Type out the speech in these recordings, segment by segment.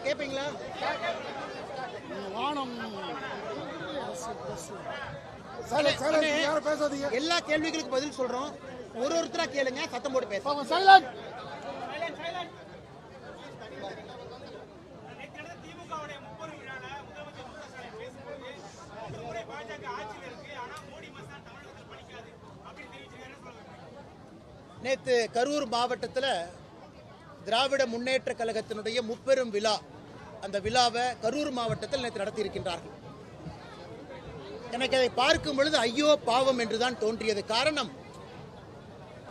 கேப்பீங்களா? எல்லா கேள்விகளுக்கு பதில் சொல்றோம். ஒருத்தரா கேளுங்க, சத்தம் போட்டு பேசுங்க. நேற்று கரூர் மாவட்டத்தில் திராவிட முன்னேற்ற கழகத்தினுடைய முப்பெரும் விழா, அந்த விழாவை கரூர் மாவட்டத்தில் நேற்று நடத்தியிருக்கின்றார்கள். எனக்கு அதை பார்க்கும் பொழுது ஐயோ பாவம் என்றுதான் தோன்றியது. காரணம்,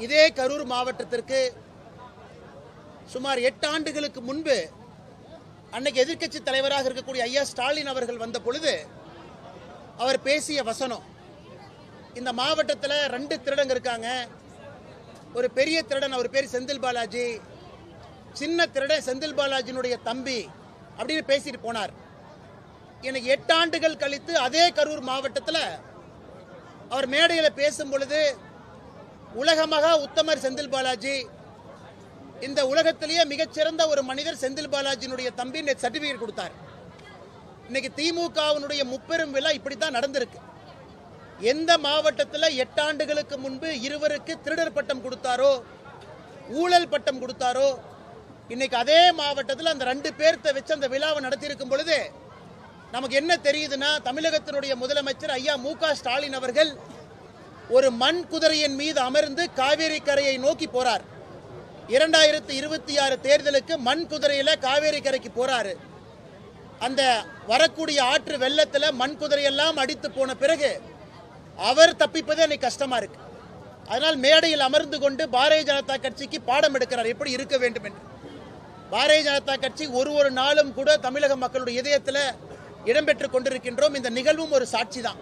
இதே கரூர் மாவட்டத்திற்கு சுமார் 8 ஆண்டுகளுக்கு முன்பு அன்னைக்கு எதிர்க்கட்சி தலைவராக இருக்கக்கூடிய ஐயா ஸ்டாலின் அவர்கள் வந்த பொழுது அவர் பேசிய வசனம், இந்த மாவட்டத்தில் 2 திருடங்க இருக்காங்க. ஒரு பெரிய திருடன், அவர் பேர் செந்தில் பாலாஜி, சின்ன திருடன் செந்தில் பாலாஜினுடைய தம்பி அப்படின்னு பேசிட்டு போனார். எனக்கு 8 ஆண்டுகள் கழித்து அதே கரூர் மாவட்டத்தில் அவர் மேடையில் பேசும் பொழுது, உலக மகா உத்தமர் செந்தில் பாலாஜி, இந்த உலகத்திலேயே மிகச்சிறந்த ஒரு மனிதர் செந்தில் பாலாஜியினுடைய தம்பி சர்டிபிகேட் கொடுத்தார். இன்னைக்கு திமுகவினுடைய முப்பெரும் விழா இப்படித்தான் நடந்திருக்கு. எந்த மாவட்டத்தில் 8 ஆண்டுகளுக்கு முன்பு இருவருக்கு திருடர் பட்டம் கொடுத்தாரோ, ஊழல் பட்டம் கொடுத்தாரோ, இன்னைக்கு அதே மாவட்டத்தில் அந்த 2 பேர்த்த வச்சு அந்த விழாவை நடத்தியிருக்கும் பொழுது நமக்கு என்ன தெரியுதுன்னா, தமிழகத்தினுடைய முதலமைச்சர் ஐயா மு.க. ஸ்டாலின் அவர்கள் ஒரு மண் குதிரையின் மீது அமர்ந்து காவேரி கரையை நோக்கி போறார். 2026 தேர்தலுக்கு மண் குதிரையில காவேரி கரைக்கு போறாரு. அந்த வரக்கூடிய ஆற்று வெள்ளத்தில் மண் குதிரையெல்லாம் அடித்து போன பிறகு அவர் தப்பிப்பதே எனக்கு கஷ்டமா இருக்கு. அதனால் மேடையில் அமர்ந்து கொண்டு பாரதிய ஜனதா கட்சிக்கு பாடம் எடுக்கிறார், எப்படி இருக்க வேண்டும் என்று. பாரதிய ஜனதா கட்சி ஒரு நாளும் கூட தமிழக மக்களுடைய இதயத்தில் இடம்பெற்றுக் கொண்டிருக்கின்றோம். இந்த நிகழ்வும் ஒரு சாட்சி தான்.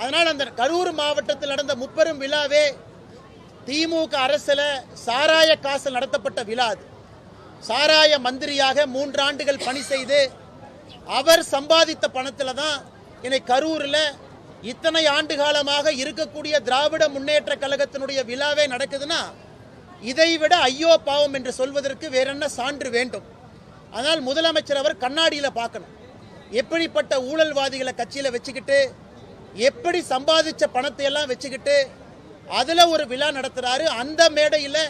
அதனால் அந்த கரூர் மாவட்டத்தில் நடந்த முப்பெரும் விழாவே திமுக அரசில் சாராய காசில் நடத்தப்பட்ட விழா. அது சாராய மந்திரியாக 3 ஆண்டுகள் பணி செய்து அவர் சம்பாதித்த பணத்தில் தான் இன்னைக்கு கரூரில் இத்தனை ஆண்டு காலமாக இருக்கக்கூடிய திராவிட முன்னேற்ற கழகத்தினுடைய விழாவே நடக்குதுன்னா, இதைவிட ஐயோ பாவம் என்று சொல்வதற்கு வேற என்ன சான்று வேண்டும்? ஆனால் முதலமைச்சர் அவர் கண்ணாடியில் பார்க்கணும். எப்படிப்பட்ட ஊழல்வாதிகளை கட்சியில் வச்சுக்கிட்டு, எப்படி சம்பாதிச்ச பணத்தை எல்லாம் வச்சுக்கிட்டு அதுல ஒரு விழா நடத்துறாரு. அந்த மேடையில்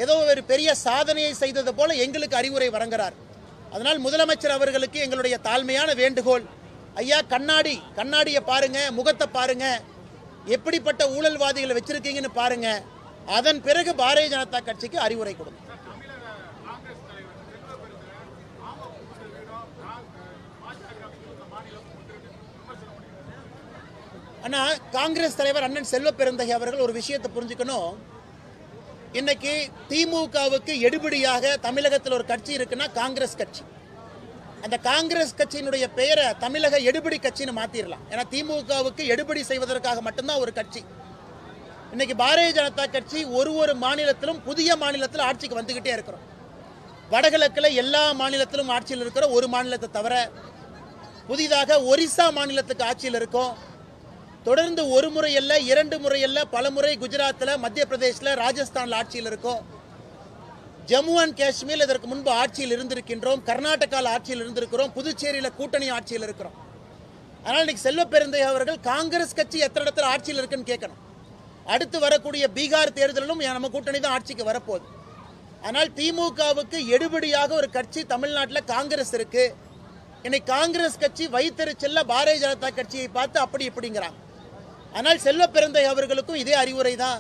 ஏதோ ஒரு பெரிய சாதனையை செய்தது போல எங்களுக்கு அறிவுரை வழங்குறார். அதனால் முதலமைச்சர் அவர்களுக்கு எங்களுடைய தாழ்மையான வேண்டுகோள், ஐயா கண்ணாடியை பாருங்க, முகத்தை பாருங்க, எப்படிப்பட்ட ஊழல்வாதிகளை வச்சிருக்கீங்கன்னு பாருங்க. அதன் பிறகு பாரதிய ஜனதா கட்சிக்கு அறிவுரை கொடுங்க. ஆனா காங்கிரஸ் தலைவர் அண்ணன் செல்வ பெருந்தகை அவர்கள் ஒரு விஷயத்தை புரிஞ்சுக்கணும். இன்னைக்கு திமுகவுக்கு எடுபடியாக தமிழகத்தில் ஒரு கட்சி இருக்குன்னா காங்கிரஸ் கட்சி. அந்த காங்கிரஸ் கட்சியினுடைய பெயரை தமிழக எடுபடி கட்சின்னு மாத்திரலாம். ஏன்னா திமுகவுக்கு எடுபடி செய்வதற்காக மட்டும்தான் ஒரு கட்சி. இன்னைக்கு பாரதிய ஜனதா கட்சி ஒரு மாநிலத்திலும் புதிய மாநிலத்தில் ஆட்சிக்கு வந்துகிட்டே இருக்கிறோம். வடகிழக்கில் எல்லா மாநிலத்திலும் ஆட்சியில் இருக்கிற ஒரு மாநிலத்தை தவிர புதிதாக ஒரிசா மாநிலத்துக்கு ஆட்சியில் இருக்கும். தொடர்ந்து ஒரு முறை அல்ல, 2 முறை அல்ல, பல முறை குஜராத்தில், மத்திய பிரதேசில், ராஜஸ்தானில் ஆட்சியில் இருக்கும். ஜம்மு அண்ட் காஷ்மீர் இதற்கு முன்பு ஆட்சியில் இருந்திருக்கின்றோம். கர்நாடகாவில் ஆட்சியில் இருந்திருக்கிறோம். புதுச்சேரியில் கூட்டணி ஆட்சியில் இருக்கிறோம். அதனால் இன்னைக்கு செல்வ பெருந்தகை அவர்கள் காங்கிரஸ் கட்சி எத்தனை இடத்துல ஆட்சியில் இருக்குன்னு கேட்கணும். அடுத்து வரக்கூடிய பீகார் தேர்தலிலும் நம்ம கூட்டணி தான் ஆட்சிக்கு வரப்போகுது. ஆனால் திமுகவுக்கு எடுபடியாக ஒரு கட்சி தமிழ்நாட்டில் காங்கிரஸ் இருக்கு. இன்னைக்கு காங்கிரஸ் கட்சி வைத்தறிச்சல்ல பாரதிய ஜனதா கட்சியை பார்த்து அப்படி இப்படிங்கிறாங்க. ஆனால் செல்வ பெருந்தகை அவர்களுக்கும் இதே அறிவுரை தான்.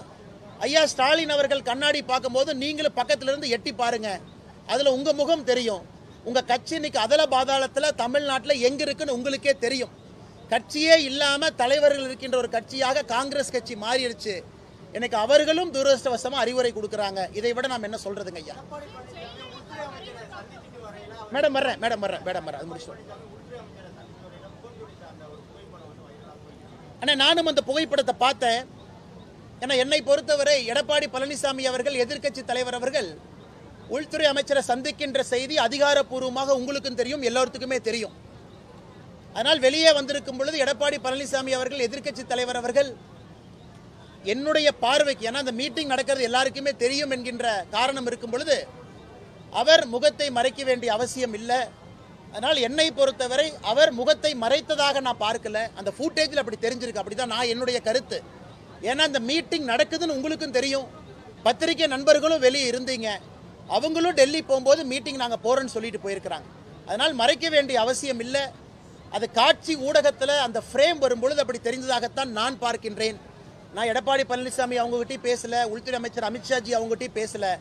ஐயா ஸ்டாலின் அவர்கள் கண்ணாடி பார்க்கும்போது நீங்களும் பக்கத்துல இருந்து எட்டி பாருங்க, அதுல உங்க முகம் தெரியும். உங்க கட்சி இன்னைக்கு அதல பாதாளத்துல தமிழ்நாட்டில் எங்க இருக்குன்னு உங்களுக்கே தெரியும். கட்சியே இல்லாம தலைவர்கள் இருக்கின்ற ஒரு கட்சியாக காங்கிரஸ் கட்சி மாறிடுச்சு. எனக்கு அவர்களும் துரதிர்ஷ்டவசமா அறிவுரை கொடுக்குறாங்க. இதை விட நாம் என்ன சொல்றதுங்க ஐயா? மேடம் வர்றேன் அது முடிச்சு. அண்ணா நானும் அந்த புகைப்படத்தை பார்த்தேன். ஏன்னா என்னை பொறுத்தவரை எடப்பாடி பழனிசாமி அவர்கள், எதிர்க்கட்சி தலைவர் அவர்கள் உள்துறை அமைச்சரை சந்திக்கின்ற செய்தி அதிகாரப்பூர்வமாக உங்களுக்கும் தெரியும், எல்லோருக்குமே தெரியும். அதனால் வெளியே வந்திருக்கும் பொழுது எடப்பாடி பழனிசாமி அவர்கள், எதிர்க்கட்சி தலைவர் அவர்கள், என்னுடைய பார்வைக்கு, ஏன்னா அந்த மீட்டிங் நடக்கிறது எல்லாருக்குமே தெரியும் என்கின்ற காரணம் இருக்கும் பொழுது அவர் முகத்தை மறைக்க வேண்டிய அவசியம் இல்லை. அதனால் என்னை பொறுத்தவரை அவர் முகத்தை மறைத்ததாக நான் பார்க்கல. அந்த ஃபுட்டேஜில் அப்படி தெரிஞ்சிருக்கு, அப்படிதான் நான் என்னுடைய கருத்து. ஏன்னா அந்த மீட்டிங் நடக்குதுன்னு உங்களுக்கும் தெரியும், பத்திரிகை நண்பர்களும் வெளியே இருந்தீங்க, அவங்களும் டெல்லி போகும்போது மீட்டிங் நாங்கள் போகிறோன்னு சொல்லிட்டு போயிருக்கிறாங்க. அதனால் மறைக்க வேண்டிய அவசியம் இல்லை. அது காட்சி ஊடகத்தில் அந்த ஃப்ரேம் வரும்பொழுது அப்படி தெரிந்ததாகத்தான் நான் பார்க்கின்றேன். நான் எடப்பாடி பழனிசாமி அவங்ககிட்டையும் பேசலை, உள்துறை அமைச்சர் அமித்ஷாஜி அவங்ககிட்டையும் பேசலை.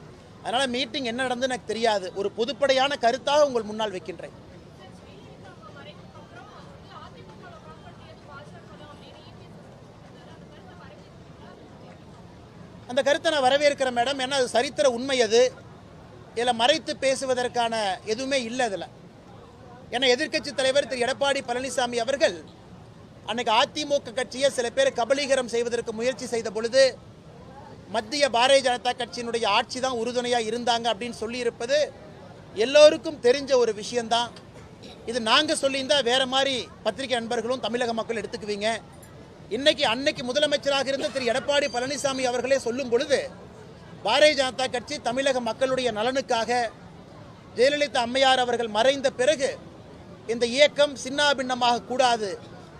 அதனால் மீட்டிங் என்ன நடந்ததுன்னு எனக்கு தெரியாது. ஒரு பொதுப்படையான கருத்தாக உங்கள் முன்னால் வைக்கின்றேன். அந்த கருத்தை நான் வரவேற்கிறேன் மேடம். ஏன்னா அது சரித்திர உண்மை. அது இதில் மறைத்து பேசுவதற்கான எதுவுமே இல்லை அதில். ஏன்னா எதிர்க்கட்சி தலைவர் திரு எடப்பாடி பழனிசாமி அவர்கள் அன்னைக்கு அதிமுக கட்சியை சில பேர் கபலீகரம் செய்வதற்கு முயற்சி செய்த பொழுது மத்திய பாரதிய ஜனதா கட்சியினுடைய ஆட்சி தான் உறுதுணையாக இருந்தாங்க அப்படின்னு சொல்லியிருப்பது எல்லோருக்கும் தெரிஞ்ச ஒரு விஷயந்தான். இது நாங்கள் சொல்லியிருந்தால் வேறு மாதிரி பத்திரிகை நண்பர்களும் தமிழக மக்கள் எடுத்துக்குவீங்க. அன்னைக்கு முதலமைச்சராக இருந்த திரு எடப்பாடி பழனிசாமி அவர்களே சொல்லும் பொழுது பாரதிய ஜனதா கட்சி தமிழக மக்களுடைய நலனுக்காக ஜெயலலிதா அம்மையார் அவர்கள் மறைந்த பிறகு இந்த இயக்கம் சின்னாபின்னமாக கூடாது,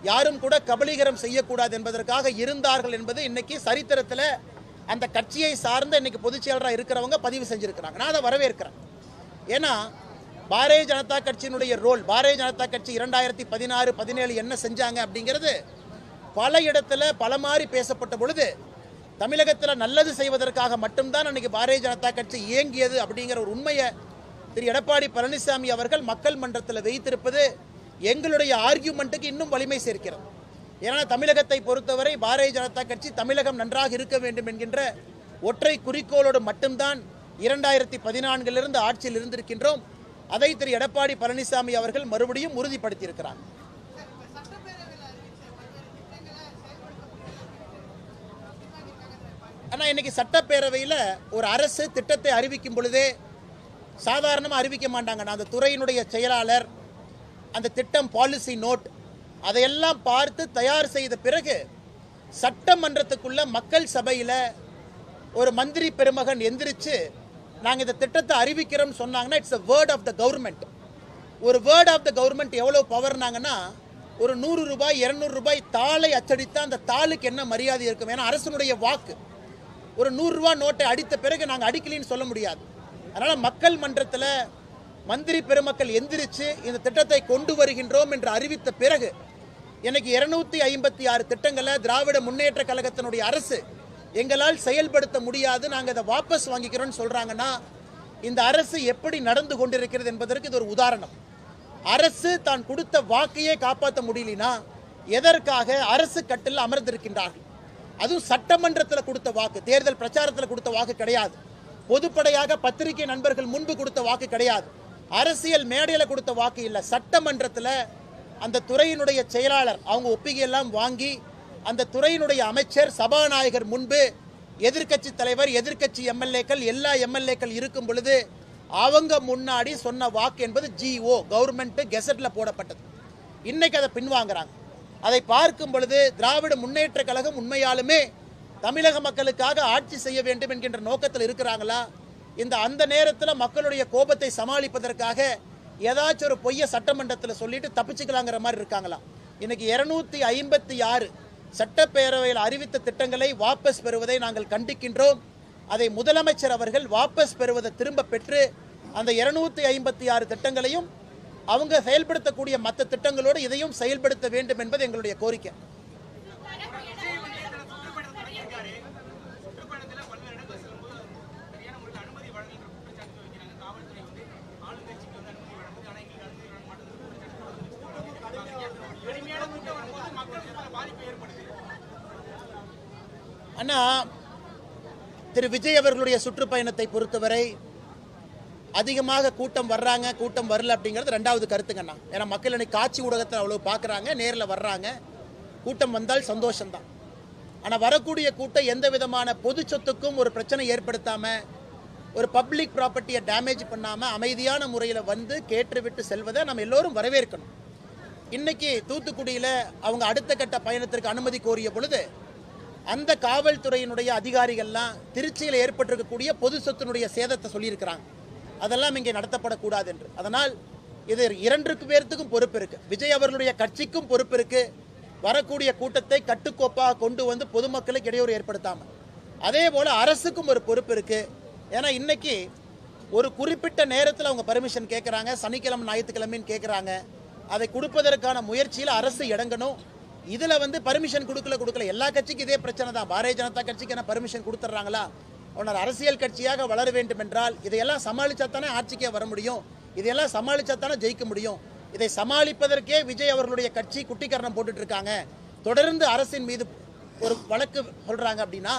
யாரும் கூட கபலீகரம் செய்யக்கூடாது என்பதற்காக இருந்தார்கள் என்பது இன்னைக்கு சரித்திரத்தில் அந்த கட்சியை சார்ந்த இன்னைக்கு பொதுச் செயலராக இருக்கிறவங்க பதிவு செஞ்சிருக்கிறாங்க. நான் அதை வரவேற்கிறேன். ஏன்னா பாரதிய ஜனதா கட்சியினுடைய ரோல், பாரதிய ஜனதா கட்சி 2016-17 என்ன செஞ்சாங்க அப்படிங்கிறது பல இடத்துல பல மாதிரி பேசப்பட்ட பொழுது தமிழகத்தில் நல்லது செய்வதற்காக மட்டும்தான் அன்றைக்கி பாரதிய ஜனதா கட்சி இயங்கியது அப்படிங்கிற ஒரு உண்மையை திரு எடப்பாடி பழனிசாமி அவர்கள் மக்கள் மன்றத்தில் வைத்திருப்பது எங்களுடைய ஆர்கியூமெண்ட்டுக்கு இன்னும் வலிமை சேர்க்கிறது. ஏன்னா தமிழகத்தை பொறுத்தவரை பாரதிய ஜனதா கட்சி தமிழகம் நன்றாக இருக்க வேண்டும் என்கின்ற ஒற்றை குறிக்கோளோடு மட்டும்தான் 2014 ஆட்சியில் இருந்திருக்கின்றோம். அதை திரு எடப்பாடி பழனிசாமி அவர்கள் மறுபடியும் உறுதிப்படுத்தியிருக்கிறார். ஆனால் இன்னைக்கு சட்டப்பேரவையில் ஒரு அரசு திட்டத்தை அறிவிக்கும் பொழுதே சாதாரணமாக அறிவிக்க மாட்டாங்க. நான் அந்த துறையினுடைய செயலாளர், அந்த திட்டம் பாலிசி நோட் அதையெல்லாம் பார்த்து தயார் செய்த பிறகு சட்டமன்றத்துக்குள்ள மக்கள் சபையில் ஒரு மந்திரி பெருமகன் எந்திரிச்சு நாங்கள் இந்த திட்டத்தை அறிவிக்கிறோம்னு சொன்னாங்கன்னா it's a word of the government. ஒரு வேர்ட் ஆஃப் த கவர்மெண்ட் எவ்வளோ பவர்னாங்கன்னா ஒரு 100 ரூபாய் 200 ரூபாய் தாளை அச்சடித்தா அந்த தாளுக்கு என்ன மரியாதை இருக்கும்? ஏன்னா அரசனுடைய வாக்கு. ஒரு 100 ரூபா நோட்டை அடித்த பிறகு நாங்கள் அடிக்கலின்னு சொல்ல முடியாது. அதனால் மக்கள் மன்றத்தில் மந்திரி பெருமக்கள் எந்திரிச்சு இந்த திட்டத்தை கொண்டு வருகின்றோம் என்று அறிவித்த பிறகு எனக்கு 256 திட்டங்களை திராவிட முன்னேற்ற கழகத்தினுடைய அரசு எங்களால் செயல்படுத்த முடியாது, நாங்கள் அதை வாபஸ் வாங்கிக்கிறோம்னு சொல்கிறாங்கன்னா இந்த அரசு எப்படி நடந்து கொண்டிருக்கிறது என்பதற்கு இது ஒரு உதாரணம். அரசு தான் கொடுத்த வாக்கையே காப்பாற்ற முடியலனா எதற்காக அரசு கட்டில் அமர்ந்திருக்கின்றார்கள்? அதுவும் சட்டமன்றத்தில் கொடுத்த வாக்கு, தேர்தல் பிரச்சாரத்தில் கொடுத்த வாக்கு கிடையாது, பொதுப்படையாக பத்திரிகை நண்பர்கள் முன்பு கொடுத்த வாக்கு கிடையாது, அரசியல் மேடையில் கொடுத்த வாக்கு இல்லை. சட்டமன்றத்தில் அந்த துறையினுடைய செயலாளர் அவங்க ஒப்பிகையெல்லாம் வாங்கி அந்த துறையினுடைய அமைச்சர் சபாநாயகர் முன்பு எதிர்க்கட்சி தலைவர், எதிர்க்கட்சி எம்எல்ஏக்கள், எல்லா எம்எல்ஏக்கள் இருக்கும் பொழுது அவங்க முன்னாடி சொன்ன வாக்கு என்பது ஜிஓ கவர்மெண்ட் கெசட்டில் போடப்பட்டது. இன்னைக்கு அதை பின்வாங்குறாங்க. அதை பார்க்கும் பொழுது திராவிட முன்னேற்ற கழகம் உண்மையாலுமே தமிழக மக்களுக்காக ஆட்சி செய்ய வேண்டும் என்கின்ற நோக்கத்தில் இருக்கிறாங்களா? அந்த நேரத்தில் மக்களுடைய கோபத்தை சமாளிப்பதற்காக ஏதாச்சும் ஒரு பொய்ய சட்டமன்றத்தில் சொல்லிட்டு தப்பிச்சுக்கலாங்கிற மாதிரி இருக்காங்களா? இன்னைக்கு 256 சட்டப்பேரவையில் அறிவித்த திட்டங்களை வாபஸ் பெறுவதை நாங்கள் கண்டிக்கின்றோம். அதை முதலமைச்சர் அவர்கள் வாபஸ் பெறுவதை திரும்ப பெற்று அந்த 256 திட்டங்களையும் அவங்க செயல்படுத்தக்கூடிய மற்ற திட்டங்களோடு இதையும் செயல்படுத்த வேண்டும் என்பது எங்களுடைய கோரிக்கை. அண்ணா, திரு விஜய் அவர்களுடைய சுற்றுப்பயணத்தை பொறுத்தவரை அதிகமாக கூட்டம் வர்றாங்க, கூட்டம் வரல அப்படிங்கிறது ரெண்டாவது கருத்துங்கண்ணா. ஏன்னா மக்கள் இன்னைக்கு காட்சி ஊடகத்தில் அவ்வளோ பார்க்குறாங்க, நேரில் வர்றாங்க, கூட்டம் வந்தால் சந்தோஷம்தான். ஆனால் வரக்கூடிய கூட்டம் எந்த விதமான பொது சொத்துக்கும் ஒரு பிரச்சனை ஏற்படுத்தாமல், ஒரு பப்ளிக் ப்ராப்பர்ட்டியை டேமேஜ் பண்ணாமல் அமைதியான முறையில் வந்து கேட்டுவிட்டு செல்வதை நம்ம எல்லோரும் வரவேற்கணும். இன்னைக்கு தூத்துக்குடியில் அவங்க அடுத்த கட்ட பயணத்திற்கு அனுமதி கோரிய பொழுது அந்த காவல்துறையினுடைய அதிகாரிகள்லாம் திருச்சியில் ஏற்பட்டிருக்கக்கூடிய பொது சொத்தினுடைய சேதத்தை சொல்லியிருக்கிறாங்க. அதெல்லாம் இங்கே நடத்தப்படக்கூடாது என்று. அதனால் இது 2 பேர்த்துக்கும் பொறுப்பு இருக்கு. விஜய் அவர்களுடைய கட்சிக்கும் பொறுப்பு இருக்கு. வரக்கூடிய கூட்டத்தை கட்டுக்கோப்பாக கொண்டு வந்து பொதுமக்களுக்கு இடையூறு ஏற்படுத்தாமல், அதே போல அரசுக்கும் ஒரு பொறுப்பு இருக்கு. ஏன்னா இன்னைக்கு ஒரு குறிப்பிட்ட நேரத்தில் அவங்க பர்மிஷன் கேட்குறாங்க, சனிக்கிழமை ஞாயிற்றுக்கிழமைன்னு கேட்குறாங்க. அதை கொடுப்பதற்கான முயற்சியில் அரசு இறங்கணும். இதில் வந்து பர்மிஷன் கொடுக்கல. எல்லா கட்சிக்கும் இதே பிரச்சனை தான். பாரதிய ஜனதா கட்சிக்கு என்ன பர்மிஷன் கொடுத்துட்றாங்களா? ஒன்றார் அரசியல் கட்சியாக வளர வேண்டும் என்றால் இதையெல்லாம் சமாளித்தா தானே ஆட்சிக்கே வர முடியும். இதையெல்லாம் சமாளித்தா தானே ஜெயிக்க முடியும். இதை சமாளிப்பதற்கே விஜய் அவர்களுடைய கட்சி குட்டிக்கரணம் போட்டுட்டு இருக்காங்க. தொடர்ந்து அரசின் மீது ஒரு வழக்கு சொல்கிறாங்க அப்படின்னா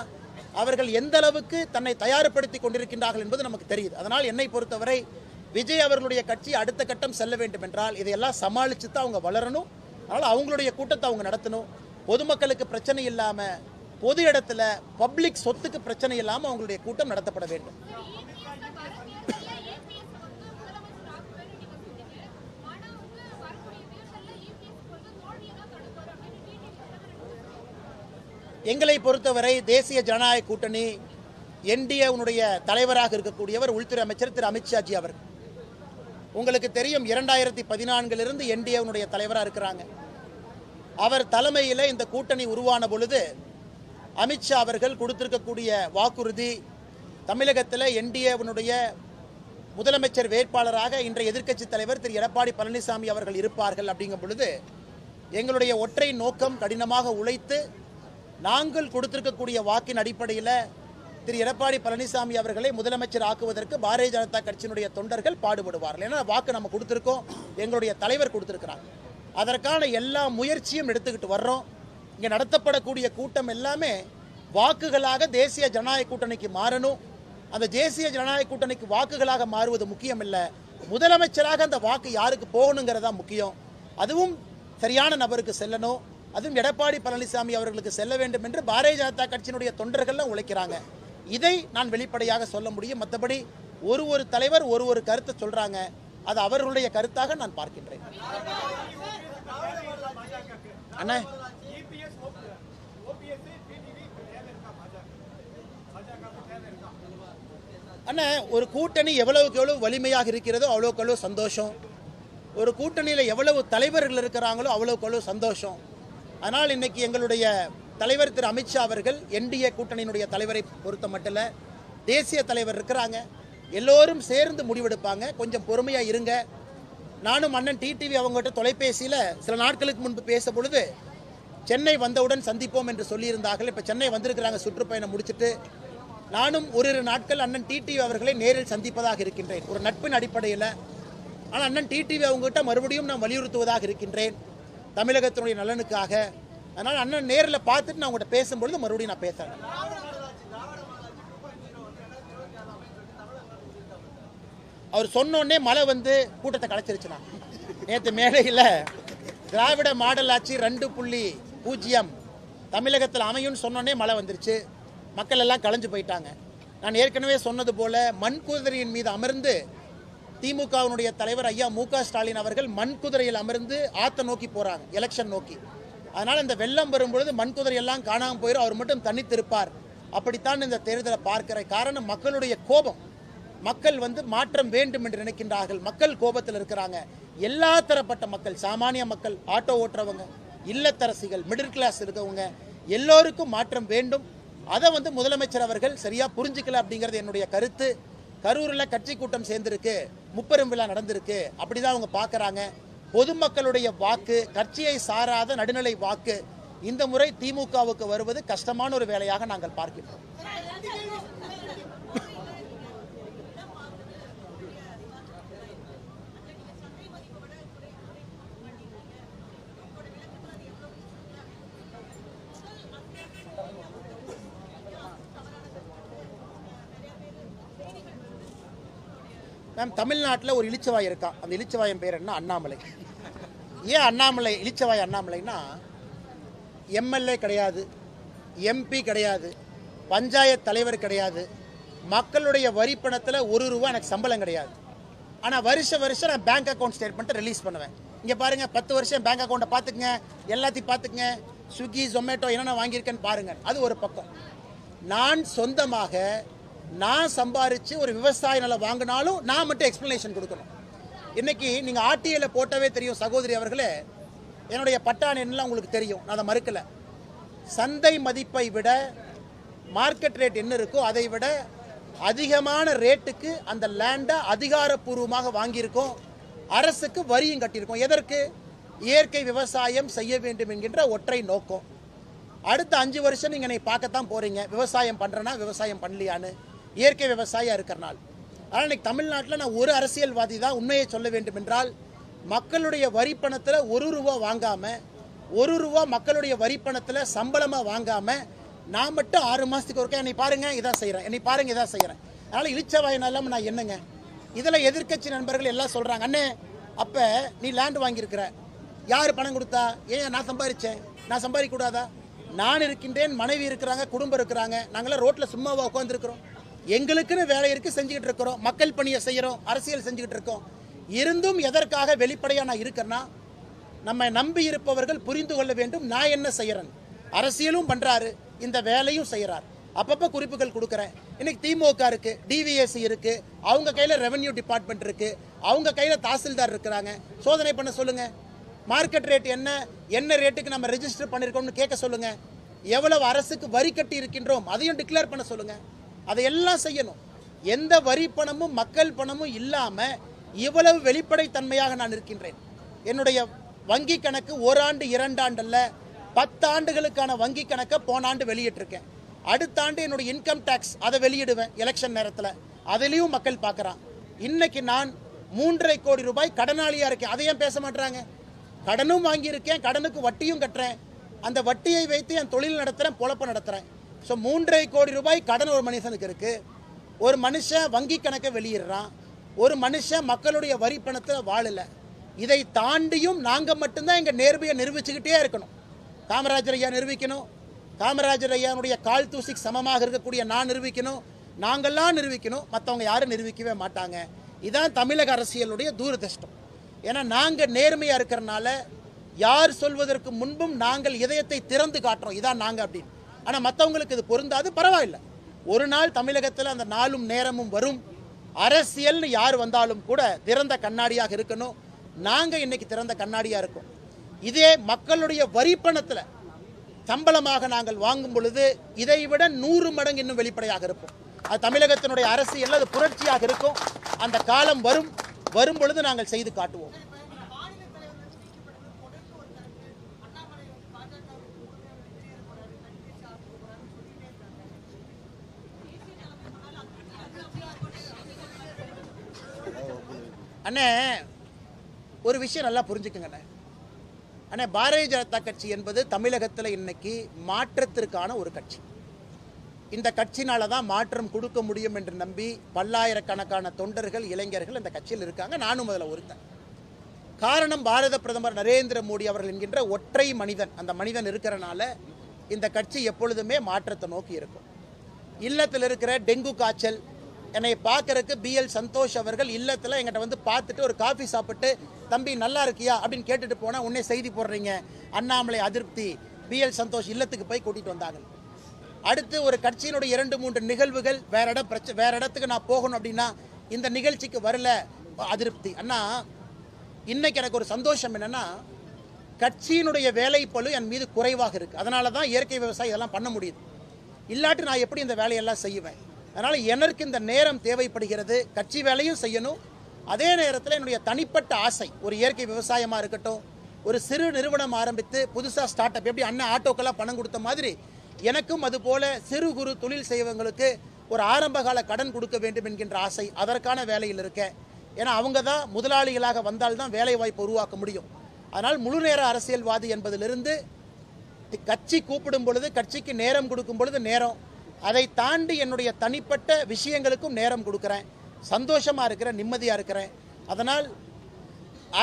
அவர்கள் எந்த அளவுக்கு தன்னை தயார்படுத்தி கொண்டிருக்கின்றார்கள் என்பது நமக்கு தெரியுது. அதனால் என்னை பொறுத்தவரை விஜய் அவர்களுடைய கட்சி அடுத்த கட்டம் செல்ல வேண்டும் என்றால் இதையெல்லாம் சமாளித்து தான் அவங்க வளரணும். அதனால் அவங்களுடைய கூட்டத்தை அவங்க நடத்தணும். பொதுமக்களுக்கு பிரச்சனை இல்லாமல், பொது இடத்துல பப்ளிக் சொத்துக்கு பிரச்சனை இல்லாமல் அவங்களுடைய கூட்டம் நடத்தப்பட வேண்டும். எங்களை பொறுத்தவரை தேசிய ஜனநாயக கூட்டணி என்டிஏவுடைய தலைவராக இருக்கக்கூடியவர் உள்துறை அமைச்சர் திரு அமித்ஷாஜி அவர்கள். உங்களுக்கு தெரியும் 2014 என்டிஏவுடைய தலைவராக இருக்கிறாங்க. அவர் தலைமையில் இந்த கூட்டணி உருவான பொழுது அமித்ஷா அவர்கள் கொடுத்திருக்கக்கூடிய வாக்குறுதி, தமிழகத்தில் என்டிஏவுடைய முதலமைச்சர் வேட்பாளராக இன்றைய எதிர்க்கட்சி தலைவர் திரு எடப்பாடி பழனிசாமி அவர்கள் இருப்பார்கள். அப்படிங்கும் பொழுது எங்களுடைய ஒற்றை நோக்கம் கடினமாக உழைத்து நாங்கள் கொடுத்திருக்கக்கூடிய வாக்கின் அடிப்படையில் திரு எடப்பாடி பழனிசாமி அவர்களை முதலமைச்சர் ஆக்குவதற்கு பாரதிய ஜனதா கட்சியினுடைய தொண்டர்கள் பாடுபடுவார்கள். ஏன்னா வாக்கு நம்ம கொடுத்துருக்கோம், எங்களுடைய தலைவர் கொடுத்துருக்கிறாங்க. அதற்கான எல்லா முயற்சியும் எடுத்துக்கிட்டு வர்றோம். இங்கே நடத்தப்படக்கூடிய கூட்டம் எல்லாமே வாக்குகளாக தேசிய ஜனநாயக கூட்டணிக்கு மாறணும். அந்த தேசிய ஜனநாயக கூட்டணிக்கு வாக்குகளாக மாறுவது முக்கியம் இல்லை, முதலமைச்சராக அந்த வாக்கு யாருக்கு போகணுங்கிறதா முக்கியம். அதுவும் சரியான நபருக்கு செல்லணும். அதுவும் எடப்பாடி பழனிசாமி அவர்களுக்கு செல்ல வேண்டும் என்று பாரதிய ஜனதா கட்சியினுடைய தொண்டர்கள்லாம் உழைக்கிறாங்க. இதை நான் வெளிப்படையாக சொல்ல முடியும். மற்றபடி ஒரு தலைவர் ஒரு கருத்தை சொல்றாங்க, அது அவர்களுடைய கருத்தாக நான் பார்க்கின்றேன். அண்ணா, அண்ணா, ஒரு கூட்டணி எவ்வளவுக்கு எவ்வளவு வலிமையாக இருக்கிறதோ அவ்வளோக்கு அவ்வளோ சந்தோஷம். ஒரு கூட்டணியில் எவ்வளவு தலைவர்கள் இருக்கிறாங்களோ அவ்வளோக்கு அவ்வளோ சந்தோஷம். அதனால் இன்னைக்கு எங்களுடைய தலைவர் திரு அமித்ஷா அவர்கள் என்டிஏ கூட்டணியினுடைய தலைவரை பொறுத்த மட்டும் தேசிய தலைவர் இருக்கிறாங்க, எல்லோரும் சேர்ந்து முடிவெடுப்பாங்க. கொஞ்சம் பொறுமையாக இருங்க. நானும் அண்ணன் டிடிவி அவங்ககிட்ட தொலைபேசியில் சில நாட்களுக்கு முன்பு பேச பொழுது சென்னை வந்தவுடன் சந்திப்போம் என்று சொல்லியிருந்தார்கள். இப்போ சென்னை வந்திருக்கிறாங்க சுற்றுப்பயணம் முடிச்சுட்டு. நானும் ஒரு நாட்கள் அண்ணன் டிடிவி அவர்களை நேரில் சந்திப்பதாக இருக்கின்றேன், ஒரு நட்பின் அடிப்படையில். ஆனால் அண்ணன் டிடிவி அவங்ககிட்ட மறுபடியும் நான் வலியுறுத்துவதாக இருக்கின்றேன் தமிழகத்தினுடைய நலனுக்காக. அதனால் அண்ணன் நேரில் பார்த்துட்டு நான் உங்கள்கிட்ட பேசும்பொழுது மறுபடியும் நான் பேசுகிறேன். அவர் சொன்னோடனே மழை வந்து கூட்டத்தை கலைச்சிருச்சுனா. நேற்று மேடையில் திராவிட மாடல் ஆட்சி 2.0 தமிழகத்தில் அமையும்னு சொன்னோடனே மழை வந்துருச்சு. மக்கள் எல்லாம் கலைஞ்சு போயிட்டாங்க. நான் ஏற்கனவே சொன்னது போல மண்குதிரையின் மீது அமர்ந்து திமுகவினுடைய தலைவர் ஐயா மு.க. ஸ்டாலின் அவர்கள் மண்குதிரையில் அமர்ந்து ஆற்ற நோக்கி போகிறாங்க, எலெக்ஷன் நோக்கி. அதனால் இந்த வெள்ளம் வரும்பொழுது மண்குதிரையெல்லாம் காணாமல் போயிடும், அவர் மட்டும் தனித்திருப்பார். அப்படித்தான் இந்த தேர்தலை பார்க்கிற காரணம் மக்களுடைய கோபம். மக்கள் வந்து மாற்றம் வேண்டும் என்று நினைக்கின்றார்கள். மக்கள் கோபத்தில் இருக்கிறாங்க. எல்லா தரப்பட்ட மக்கள், சாமானிய மக்கள், ஆட்டோ ஓட்டுறவங்க, இல்லத்தரசிகள், மிடில் கிளாஸ் இருக்கவங்க எல்லோருக்கும் மாற்றம் வேண்டும். அதை வந்து முதலமைச்சர் அவர்கள் சரியாக புரிஞ்சிக்கல அப்படிங்கிறது என்னுடைய கருத்து. கரூரில் கட்சி கூட்டம் சேர்ந்திருக்கு, முப்பெரும் விழா நடந்திருக்கு, அப்படிதான் அவங்க பார்க்குறாங்க. பொதுமக்களுடைய வாக்கு, கட்சியை சாராத நடுநிலை வாக்கு இந்த முறை திமுகவுக்கு வருவது கஷ்டமான ஒரு வேலையாக நாங்கள் பார்க்கிறோம். மேம், தமிழ்நாட்டில் ஒரு இளிச்சவாய் இருக்கான். அந்த இளிச்சவாயின் பேர் என்ன? அண்ணாமலை. ஏன் அண்ணாமலை இளிச்சவாய்? அண்ணாமலைன்னா எம்எல்ஏ கிடையாது, எம்பி கிடையாது, பஞ்சாயத்து தலைவர் கிடையாது, மக்களுடைய வரி பணத்தில் ₹1 எனக்கு சம்பளம் கிடையாது. ஆனால் வருஷம் நான் பேங்க் அக்கௌண்ட் ஸ்டேட்மெண்ட்டை ரிலீஸ் பண்ணுவேன். இங்கே பாருங்கள், 10 வருஷம் பேங்க் அக்கௌண்ட்டை பார்த்துக்குங்க, எல்லாத்தையும் பார்த்துக்குங்க, ஸ்விக்கி ஜொமேட்டோ என்னென்ன வாங்கியிருக்கேன்னு பாருங்கள். அது ஒரு பக்கம். நான் சொந்தமாக நான் சம்பாரித்து ஒரு விவசாய நிலம் வாங்கினாலும் நான் மட்டும் எக்ஸ்ப்ளனேஷன் கொடுக்கணும். இன்றைக்கி நீங்கள் ஆர்டிஐயில் போட்டவே தெரியும் சகோதரி அவர்களே, என்னுடைய பட்டான் என்னெல்லாம் உங்களுக்கு தெரியும், நான் அதை மறுக்கலை. சந்தை மதிப்பை விட மார்க்கெட் ரேட் என்ன இருக்கோ அதை விட அதிகமான ரேட்டுக்கு அந்த லேண்டை அதிகாரப்பூர்வமாக வாங்கியிருக்கோம். அரசுக்கு வரியும் கட்டியிருக்கோம். எதற்கு? இயற்கை விவசாயம் செய்ய வேண்டும் என்கின்ற ஒற்றை நோக்கம். அடுத்த 5 வருஷம் நீங்கள் என்னை பார்க்கத்தான் போகிறீங்க, விவசாயம் பண்ணுறேன்னா விவசாயம் பண்ணலையான்னு, இயற்கை விவசாயம் இருக்கிறனால. ஆனால் இன்றைக்கி தமிழ்நாட்டில் நான் ஒரு அரசியல்வாதி தான் உண்மையை சொல்ல வேண்டும் என்றால், மக்களுடைய வரி பணத்தில் ₹1 வாங்காமல், ₹1 மக்களுடைய வரி பணத்தில் சம்பளமாக வாங்காமல், நான் மட்டும் 6 மாதத்துக்கு ஒருக்கா என்னை பாருங்கள் இதான் செய்கிறேன், என்னை பாருங்கள் இதான் செய்கிறேன். அதனால் இழிச்சவாயினா இல்லாமல் நான் என்னங்க? இதில் எதிர்க்கட்சி நண்பர்கள் எல்லாம் சொல்கிறாங்க, அண்ணே அப்போ நீ லேண்ட் வாங்கியிருக்கிற, யார் பணம் கொடுத்தா? ஏன் நான் சம்பாதிச்சேன், நான் சம்பாதிக்கூடாதா? நான் இருக்கின்றேன், மனைவி இருக்கிறாங்க, குடும்பம் இருக்கிறாங்க, நாங்களாம் ரோட்டில் சும்மாவாக உட்காந்துருக்கிறோம். எங்களுக்குன்னு வேலை இருக்குது, செஞ்சுக்கிட்டு இருக்கிறோம், மக்கள் பணியை செய்கிறோம், அரசியல் செஞ்சுக்கிட்டு இருக்கோம். இருந்தும் எதற்காக வெளிப்படையாக நான் இருக்கிறேன்னா, நம்ம நம்பி இருப்பவர்கள் புரிந்து கொள்ள வேண்டும் நான் என்ன செய்கிறேன். அரசியலும் பண்ணுறாரு, இந்த வேலையும் செய்கிறார். அப்பப்போ குறிப்புகள் கொடுக்குறேன். இன்றைக்கி திமுக இருக்குது, டிவிஎஸ்சி இருக்குது, அவங்க கையில் ரெவென்யூ டிபார்ட்மெண்ட் இருக்குது, அவங்க கையில் தாசில்தார் இருக்கிறாங்க. சோதனை பண்ண சொல்லுங்கள். மார்க்கெட் ரேட் என்ன ரேட்டுக்கு நம்ம ரெஜிஸ்டர் பண்ணியிருக்கோம்னு கேட்க சொல்லுங்கள். எவ்வளவு அரசுக்கு வரி கட்டி இருக்கின்றோம் அதையும் டிக்ளேர் பண்ண சொல்லுங்கள். அதையெல்லாம் செய்யணும். எந்த வரி பணமும் மக்கள் பணமும் இல்லாமல் இவ்வளவு வெளிப்படைத்தன்மையாக நான் இருக்கின்றேன். என்னுடைய வங்கி கணக்கு 1 ஆண்டு 2 ஆண்டு அல்ல, 10 ஆண்டுகளுக்கான வங்கி கணக்கை போன ஆண்டு வெளியிட்டிருக்கேன். அடுத்த ஆண்டு என்னுடைய இன்கம் டேக்ஸ் அதை வெளியிடுவேன் எலெக்ஷன் நேரத்தில். அதிலையும் மக்கள் பார்க்குறான். இன்னைக்கு நான் 3.5 கோடி ரூபாய் கடனாளியாக இருக்கேன். அதையும் பேச மாட்டுறாங்க. கடனும் வாங்கியிருக்கேன், கடனுக்கு வட்டியும் கட்டுறேன். அந்த வட்டியை வைத்து என் தொழில் நடத்துகிறேன், பொழப்பு நடத்துகிறேன். ஸோ 3.5 கோடி ரூபாய் கடன் ஒரு மனுஷனுக்கு இருக்குது. ஒரு மனுஷன் வங்கி கணக்கை வெளியிடுறான். ஒரு மனுஷன் மக்களுடைய வரி பணத்தில் வாழலை. இதை தாண்டியும் நாங்கள் மட்டும்தான் எங்கள் நேர்மையை நிரூபிச்சுக்கிட்டே இருக்கணும். காமராஜர் ஐயா நிரூபிக்கணும், காமராஜர் ஐயானுடைய கால் தூசிக்கு சமமாக இருக்கக்கூடிய நான் நிரூபிக்கணும், நாங்கள்லாம் நிரூபிக்கணும், மற்றவங்க யாரும் நிரூபிக்கவே மாட்டாங்க. இதுதான் தமிழக அரசியலுடைய தூரதிர்ஷ்டம். ஏன்னா நாங்கள் நேர்மையாக இருக்கிறனால யார் சொல்வதற்கு முன்பும் நாங்கள் இதயத்தை திறந்து காட்டுறோம், இதான் நாங்கள் அப்படின்னு. ஆனால் மற்றவங்களுக்கு இது பொருந்தாது, பரவாயில்லை. ஒரு நாள் தமிழகத்தில் அந்த நாளும் நேரமும் வரும். அரசியல்னு யார் வந்தாலும் கூட திறந்த கண்ணாடியாக இருக்கணும். நாங்கள் இன்னைக்கு திறந்த கண்ணாடியாக இருக்கோம். இதே மக்களுடைய வரி பணத்தில் சம்பளமாக நாங்கள் வாங்கும் பொழுது இதை விட 100 மடங்கு இன்னும் வெளிப்படையாக இருப்போம். அது தமிழகத்தினுடைய அரசியல் அது புரட்சியாக இருக்கும். அந்த காலம் வரும் பொழுது நாங்கள் செய்து காட்டுவோம். அண்ணே ஒரு விஷயம் நல்லா புரிஞ்சுக்குங்க அண்ணே, பாரதிய ஜனதா கட்சி என்பது தமிழகத்தில் இன்னைக்கு மாற்றத்திற்கான ஒரு கட்சி. இந்த கட்சினால தான் மாற்றம் கொடுக்க முடியும் என்று நம்பி பல்லாயிரக்கணக்கான தொண்டர்கள், இளைஞர்கள் இந்த கட்சியில் இருக்காங்க. நானும் அதில் ஒருத்தன். காரணம், பாரத பிரதமர் நரேந்திர மோடி அவர்கள் என்கின்ற ஒற்றை மனிதன். அந்த மனிதன் இருக்கிறனால இந்த கட்சி எப்பொழுதுமே மாற்றத்தை நோக்கி இருக்கும். இல்லத்தில் இருக்கிற டெங்கு காய்ச்சல் என்னை பார்க்கறதுக்கு BL சந்தோஷ் அவர்கள் இல்லத்தில் எங்கிட்ட வந்து பார்த்துட்டு ஒரு காஃபி சாப்பிட்டு, தம்பி நல்லா இருக்கியா அப்படின்னு கேட்டுட்டு போனால் உடனே செய்தி போடுறீங்க, அண்ணாமலை அதிருப்தி, BL சந்தோஷ் இல்லத்துக்கு போய் கூட்டிகிட்டு வந்தாங்க. அடுத்து ஒரு கட்சியினுடைய 2-3 நிகழ்வுகள் வேற இடத்துக்கு நான் போகணும் அப்படின்னா இந்த நிகழ்ச்சிக்கு வரல, அதிருப்தி. அண்ணா இன்னைக்கு எனக்கு ஒரு சந்தோஷம் என்னன்னா, கட்சியினுடைய வேலைப்பளு என் மீது குறைவாக இருக்குது. அதனால தான் இயற்கை விவசாயம் இதெல்லாம் பண்ண முடியுது. இல்லாட்டி நான் எப்படி இந்த வேலையெல்லாம் செய்வேன்? அதனால் எனக்கு இந்த நேரம் தேவைப்படுகிறது. கட்சி வேலையும் செய்யணும், அதே நேரத்தில் என்னுடைய தனிப்பட்ட ஆசை ஒரு இயற்கை விவசாயமாக இருக்கட்டும், ஒரு சிறு நிறுவனம் ஆரம்பித்து புதுசாக ஸ்டார்ட் அப், எப்படி அண்ணன் ஆட்டோக்கெல்லாம் பணம் கொடுத்த மாதிரி எனக்கும் அதுபோல் சிறு குறு தொழில் செய்வங்களுக்கு ஒரு ஆரம்பகால கடன் கொடுக்க வேண்டும் என்கின்ற ஆசை. அதற்கான வேலையில் இருக்கேன். ஏன்னா அவங்க தான் முதலாளிகளாக வந்தால்தான் வேலை வாய்ப்பு உருவாக்க முடியும். அதனால் முழு நேர அரசியல்வாதி என்பதிலிருந்து கட்சி கூப்பிடும் பொழுது, கட்சிக்கு நேரம் கொடுக்கும் பொழுது நேரம், அதை தாண்டி என்னுடைய தனிப்பட்ட விஷயங்களுக்கும் நேரம் கொடுக்குறேன். சந்தோஷமாக இருக்கிறேன், நிம்மதியாக இருக்கிறேன். அதனால்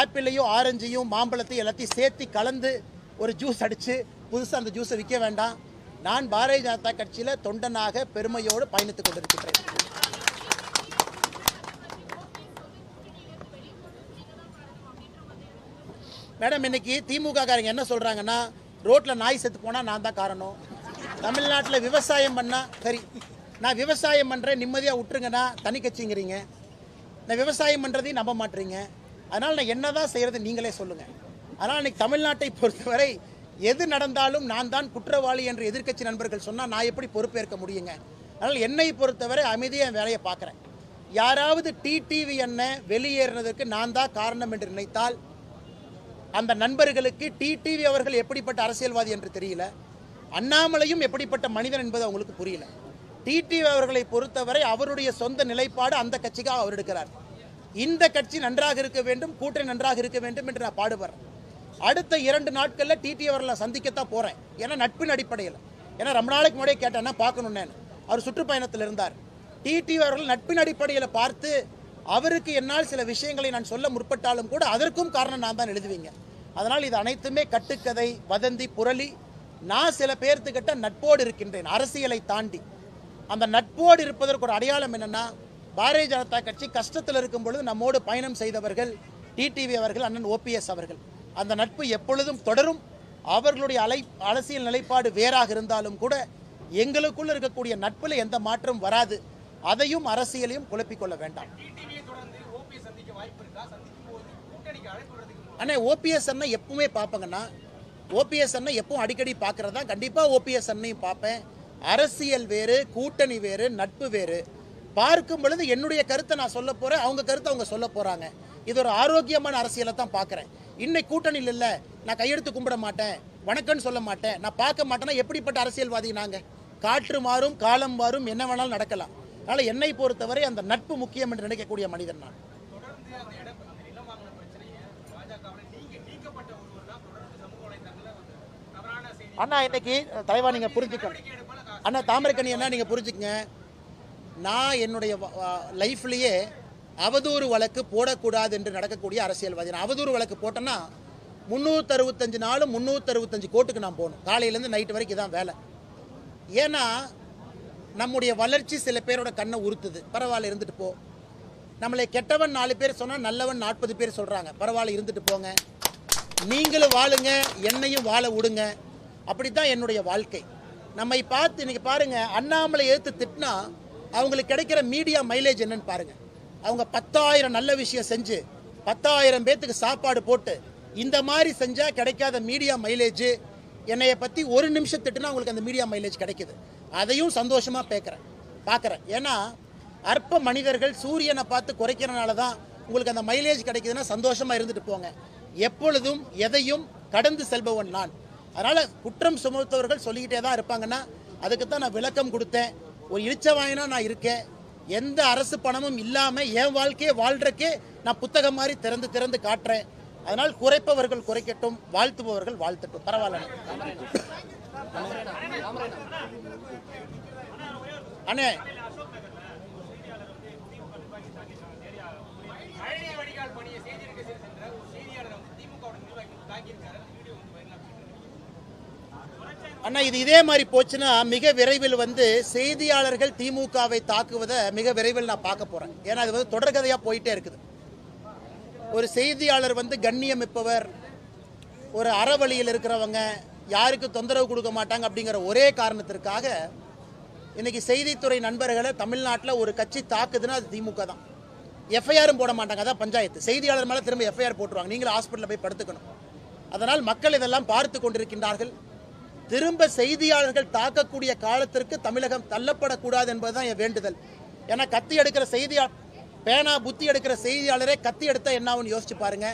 ஆப்பிளையும் ஆரஞ்சையும் மாம்பழத்தையும் எல்லாத்தையும் சேர்த்து கலந்து ஒரு ஜூஸ் அடித்து புதுசாக அந்த ஜூஸை விற்க வேண்டாம். நான் பாரதிய ஜனதா கட்சியில் தொண்டனாக பெருமையோடு பயணித்துக் கொண்டிருக்கிறேன். மேடம், இன்னைக்கு திமுக காரங்க என்ன சொல்றாங்கன்னா, ரோட்ல நாய் செத்து போனா நான் தான் காரணம், தமிழ்நாட்டில் விவசாயம் பண்ணா சரி, நான் விவசாயம் பண்றேன் நிம்மதியாக விட்டுருங்கன்னா தனி கட்சிங்கிறீங்க, நான் விவசாயம் பண்றதையும் நம்ப மாட்டீங்க. அதனால் நான் என்னதான் செய்யறது நீங்களே சொல்லுங்க. அதனால் இன்னைக்கு தமிழ்நாட்டை பொறுத்தவரை எது நடந்தாலும் நான் தான் குற்றவாளி என்று எதிர்க்கட்சி நண்பர்கள் சொன்னால் நான் எப்படி பொறுப்பேற்க முடியுங்க. அதனால் என்னை பொறுத்தவரை அமைதியாக என் வேலையை பார்க்குறேன். யாராவது டிடிவி என்ன வெளியேறினதற்கு நான் தான் காரணம் என்று நினைத்தால் அந்த நண்பர்களுக்கு டிடிவி அவர்கள் எப்படிப்பட்ட அரசியல்வாதி என்று தெரியல, அண்ணாமலையும் எப்படிப்பட்ட மனிதன் என்பது அவங்களுக்கு புரியல. டிடிவி அவர்களை பொறுத்தவரை அவருடைய சொந்த நிலைப்பாடு அந்த கட்சிக்காக அவர் எடுக்கிறார். இந்த கட்சி நன்றாக இருக்க வேண்டும், கூட்டணி நன்றாக இருக்க வேண்டும் என்று நான் பாடுபடுறேன். அடுத்த 2 நாட்களில் டிடிவி அவர்களை சந்திக்கத்தான் போகிறேன். ஏன்னா நட்பின் அடிப்படையில், ஏன்னா ரொம்ப நாளைக்கு முன்னாடியே கேட்டேன்னா பார்க்கணுன்னு அவர் சுற்றுப்பயணத்தில் இருந்தார். டிடிவி அவர்கள் நட்பின் அடிப்படையில் பார்த்து அவருக்கு என்னால் சில விஷயங்களை நான் சொல்ல முற்பட்டாலும் கூட அதற்கும் காரணம் நான் தான் எழுதுவீங்க. அதனால் இது அனைத்துமே கட்டுக்கதை, வதந்தி, புரளி. நான் சில பேர்த்துக்கிட்ட நட்போடு இருக்கின்றேன், அரசியலை தாண்டி. அந்த நட்போடு இருப்பதற்கு ஒரு அடையாளம் என்னன்னா, பாரதிய ஜனதா கட்சி கஷ்டத்தில் இருக்கும் பொழுது நம்மோடு பயணம் செய்தவர்கள் டிடிவி அவர்கள், அண்ணன் ஓபிஎஸ் அவர்கள். அந்த நட்பு எப்பொழுதும் தொடரும். அவர்களுடைய அரசியல் நிலைப்பாடு வேறாக இருந்தாலும் கூட எங்களுக்குள்ள இருக்கக்கூடிய நட்பில் எந்த மாற்றம் வராது. அதையும் அரசியலையும் குழப்பிக்கொள்ள வேண்டாம். அண்ணே, ஓபிஎஸ் அண்ணா எப்பவுமே பார்ப்பேங்கண்ணா. ஓபிஎஸ் அண்ணா எப்பவும் அடிக்கடி பார்க்கறதா, கண்டிப்பாக ஓபிஎஸ் அண்ணையும் பார்ப்பேன். அரசியல் வேறு, கூட்டணி வேறு, நட்பு வேறு. பார்க்கும் பொழுது என்னுடைய கருத்தை நான் சொல்ல போறேன், அவங்க கருத்தை அவங்க சொல்ல போறாங்க. இது ஒரு ஆரோக்கியமான அரசியலை தான் பார்க்குறேன். இன்னைக்கு கூட்டணியில் இல்லை, நான் கையெடுத்து கும்பிட மாட்டேன், வணக்கம்னு சொல்ல மாட்டேன், நான் பார்க்க மாட்டேன்னா எப்படிப்பட்ட அரசியல்வாதி நாங்கள்? காற்று மாறும், காலம் மாறும், என்ன வேணாலும் நடக்கலாம். அதனால் என்னை பொறுத்தவரை அந்த நட்பு முக்கியம் என்று நினைக்கக்கூடிய மனிதன் நான். அண்ணா, இன்னைக்கு தலைவா நீங்க புரிஞ்சுக்கணும். அண்ணா தாமரைக்கணி என்ன நீங்க புரிஞ்சுக்கங்க, நான் என்னுடைய லைஃப்லயே அவதூறு வழக்கு போடக்கூடாது என்று நடக்கக்கூடிய அரசியல்வாதி. நான் அவதூறு வழக்கு போட்டேன்னா 365 நாளும் 365 கோர்ட்டுக்கு நான் போகணும். காலையிலேருந்து நைட்டு வரைக்கும் இதான் வேலை. ஏன்னா நம்முடைய வளர்ச்சி சில பேரோட கண்ணை உறுத்துது. பரவாயில்ல, இருந்துட்டு போ. நம்மளை கெட்டவன் 4 பேர் சொன்னால் நல்லவன் 40 பேர் சொல்கிறாங்க. பரவாயில்ல, இருந்துட்டு போங்க, நீங்களும் வாழுங்க, என்னையும் வாழ விடுங்க. அப்படித்தான் என்னுடைய வாழ்க்கை. நம்மை பார்த்து இன்னைக்கு பாருங்க, அண்ணாமலை எதிர்த்து திட்டினா அவங்களுக்கு கிடைக்கிற மீடியா மைலேஜ் என்னன்னு பாருங்க. அவங்க 10,000 நல்ல விஷயம் செஞ்சு 10,000 பேத்துக்கு சாப்பாடு போட்டு இந்த மாதிரி செஞ்சா கிடைக்காத மீடியா மைலேஜ் என்னைய பத்தி ஒரு நிமிஷம் திட்டுனா அவங்களுக்கு அந்த மீடியா மைலேஜ் கிடைக்குது. அதையும் சந்தோஷமா பார்க்குறேன். ஏன்னா அற்ப மனிதர்கள் சூரியனை பார்த்து குறைக்கிறனால தான் உங்களுக்கு அந்த மைலேஜ் கிடைக்குதுன்னா சந்தோஷமா இருந்துட்டு போங்க. எப்பொழுதும் எதையும் கடந்து செல்பவன் நான். அதனால குற்றம் சுமத்தவர்கள் சொல்லிக்கிட்டே தான் இருப்பாங்கன்னா அதுக்கு தான் நான் விளக்கம் கொடுத்தேன். ஒரு இழிச்சவாயினா நான் இருக்கேன். எந்த அரசு பணமும் இல்லாமல் என் வாழ்க்கையை வாழ்றக்கே நான் புத்தகம் மாதிரி திறந்து காட்டுறேன். அதனால் குறைப்பவர்கள் குறைக்கட்டும், வாழ்த்துபவர்கள் வாழ்த்தட்டும். பரவாயில்ல அண்ணே. அண்ணா, இது இதே மாதிரி போச்சுன்னா மிக விரைவில் செய்தியாளர்கள் திமுகவை தாக்குவதை மிக விரைவில் நான் பார்க்க போறேன். ஏன்னா அது தொடர்கதையா போயிட்டே இருக்குது. ஒரு செய்தியாளர் கண்ணியம் மிப்பவர், ஒரு அறவழியில் இருக்கிறவங்க, யாருக்கு தொந்தரவு கொடுக்க மாட்டாங்க அப்படிங்கிற ஒரே காரணத்திற்காக இன்னைக்கு செய்தித்துறை நண்பர்களை தமிழ்நாட்டில் ஒரு கட்சி தாக்குதுன்னா அது திமுக தான். எஃப்ஐஆரும் போட மாட்டாங்க, அதான் பஞ்சாயத்து. செய்தியாளர் மேலே திரும்ப எஃப்ஐஆர் போட்டுருவாங்க, நீங்களும் ஹாஸ்பிட்டலில் போய் படுத்துக்கணும். அதனால் மக்கள் இதெல்லாம் பார்த்து கொண்டிருக்கின்றார்கள். திரும்ப செய்தியாளர்கள் தாக்கக்கூடிய காலத்திற்கு தமிழகம் தள்ளப்படக்கூடாது என்பதுதான் என் வேண்டுதல். ஏன்னா கத்தி எடுக்கிற செய்தியாளர், பேனா புத்தி எடுக்கிற செய்தியாளரே கத்தி எடுத்தா என்ன ஆகும்னு யோசிச்சு பாருங்க.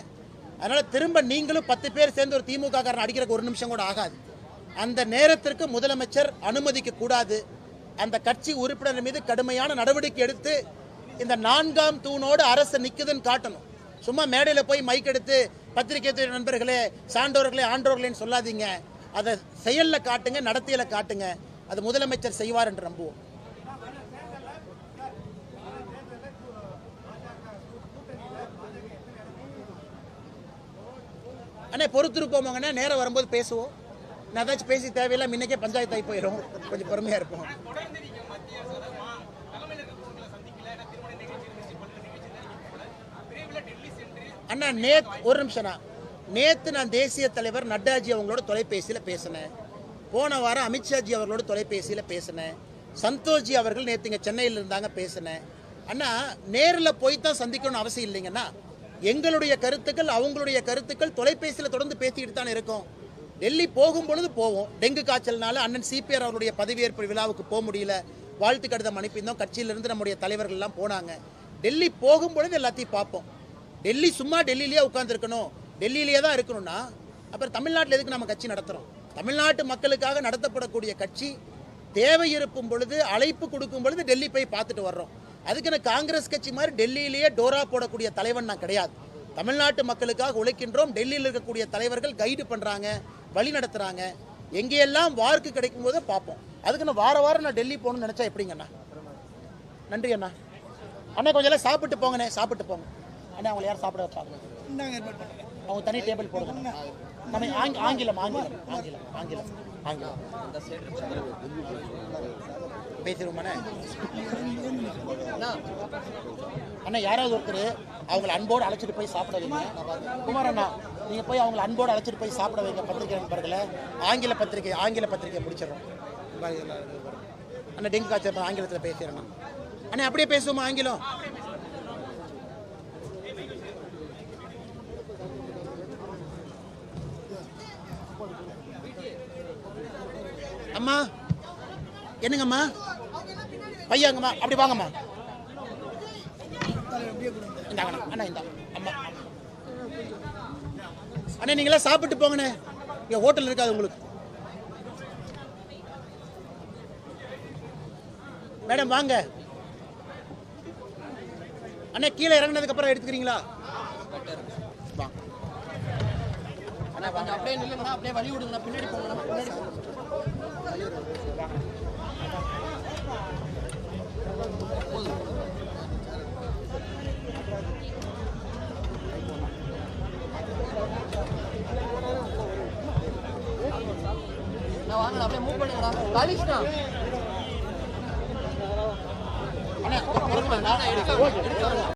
அதனால திரும்ப நீங்களும் 10 பேர் சேர்ந்து ஒரு திமுக காரன் அடிக்கிறக்கு ஒரு நிமிஷம் கூட ஆகாது. அந்த நேரத்திற்கு முதலமைச்சர் அனுமதிக்க கூடாது. அந்த கட்சி உறுப்பினர் மீது கடுமையான நடவடிக்கை எடுத்து இந்த 4ஆம் தூணோடு அரசு நிக்குதுன்னு காட்டணும். சும்மா மேடையில் போய் மைக் எடுத்து பத்திரிகை துறை நண்பர்களே, சான்றோர்களே, ஆன்றோர்களேன்னு சொல்லாதீங்க. அதை செயல்ல காட்டுங்க, நடத்தியல காட்டுங்க. அது முதலமைச்சர் செய்வார் என்று நம்புவோம். அண்ணே, பொறுத்திருப்போம். நேரம் வரும்போது பேசுவோம். நான் ஏதாச்சும் பேசி தேவையில்லை, இன்னைக்கே பஞ்சாயத்து ஆகி போயிடும். கொஞ்சம் பொறுமையா இருப்போம். அண்ணா ஒரு நிமிஷம், நேத்து நான் தேசிய தலைவர் நட்டாஜி அவங்களோட தொலைபேசியில் பேசினேன். போன வாரம் அமித்ஷாஜி அவர்களோட தொலைபேசியில் பேசினேன். சந்தோஷ்ஜி அவர்கள் நேற்று இங்கே சென்னையில் இருந்தாங்க, பேசினேன். அண்ணா நேரில் போய் தான் சந்திக்கணும்னு அவசியம் இல்லைங்கண்ணா. எங்களுடைய கருத்துக்கள் அவங்களுடைய கருத்துக்கள் தொலைபேசியில் தொடர்ந்து பேசிக்கிட்டு தான் இருக்கோம். டெல்லி போகும் பொழுது போவோம். டெங்கு காய்ச்சல்னால அண்ணன் சிபிஆர் அவருடைய பதவியேற்பு விழாவுக்கு போக முடியல, வாழ்த்து கடிதம் அனுப்பியிருந்தோம். கட்சியிலிருந்து நம்முடைய தலைவர்கள் எல்லாம் போனாங்க. டெல்லி போகும் பொழுது எல்லாத்தையும் பார்ப்போம். டெல்லி சும்மா டெல்லியிலேயே உட்காந்துருக்கணும், டெல்லியிலேயே தான் இருக்கணும்னா அப்புறம் தமிழ்நாட்டில் எதுக்கு நம்ம கட்சி நடத்துகிறோம்? தமிழ்நாட்டு மக்களுக்காக நடத்தப்படக்கூடிய கட்சி தேவை இருக்கும் பொழுது, அழைப்பு கொடுக்கும் பொழுது டெல்லி போய் பார்த்துட்டு வர்றோம். அதுக்குன்னு காங்கிரஸ் கட்சி மாதிரி டெல்லியிலேயே டோரா போடக்கூடிய தலைவன் நான் கிடையாது. தமிழ்நாட்டு மக்களுக்காக உழைக்கின்றோம். டெல்லியில் இருக்கக்கூடிய தலைவர்கள் கைடு பண்ணுறாங்க, வழி நடத்துகிறாங்க. எங்கேயெல்லாம் வார்க்கு கிடைக்கும் போதே பார்ப்போம். அதுக்குன்னு வாரம் நான் டெல்லி போகணும்னு நினச்சா எப்படிங்கண்ணா? நன்றி அண்ணா. அண்ணா கொஞ்சம் எல்லாம் சாப்பிட்டு போங்கண்ணே, சாப்பிட்டு போங்க அண்ணா. அவங்களை யாரும் சாப்பிட வைப்பாங்க? அவங்க தனி டேபிள் போடுங்க. நம்ம ஆங்கிலம் ஆங்கிலம் ஆங்கிலம் ஆங்கிலம் ஆங்கிலம் பேசிடுவோம்ண்ணே. அண்ணா யாராவது ஒருத்தர் அவங்களை அன்போடு அழைச்சிட்டு போய் சாப்பிட வைங்க. குமார் அண்ணா, நீங்கள் போய் அவங்களை அன்போடு அழைச்சிட்டு போய் சாப்பிட வைங்க. பத்திரிகை நண்பர்களை ஆங்கில பத்திரிகை முடிச்சிடறோம். அண்ணா டெங்கு காய்ச்சல் ஆங்கிலத்தில் பேசிடுறேண்ணா. அண்ணா அப்படியே பேசுவோமா ஆங்கிலம்? அம்மா என்னங்கம்மா, பையங்கம்மா அப்படி வாங்கம்மா. இந்தாங்கண்ணா அண்ணா, இந்த அம்மா அண்ணா நீங்களா சாப்பிட்டு போங்கண்ணே. இங்கே ஹோட்டல் இருக்காது உங்களுக்கு. மேடம் வாங்க. அண்ணா கீழே இறங்கினதுக்கு அப்புறம் எடுத்துக்கிறீங்களா? அண்ணா வாங்க. அப்படியே நில்லுங்கண்ணா, அப்படியே வழி விடுங்கண்ணா, பின்னாடி போங்கண்ணா, பின்னாடி போங்க. வாங்கண்ணா, அப்படியே மூவ் பண்ணுங்கண்ணா. காலிஷ்ண்ணா அண்ணா எடுக்கலாம்.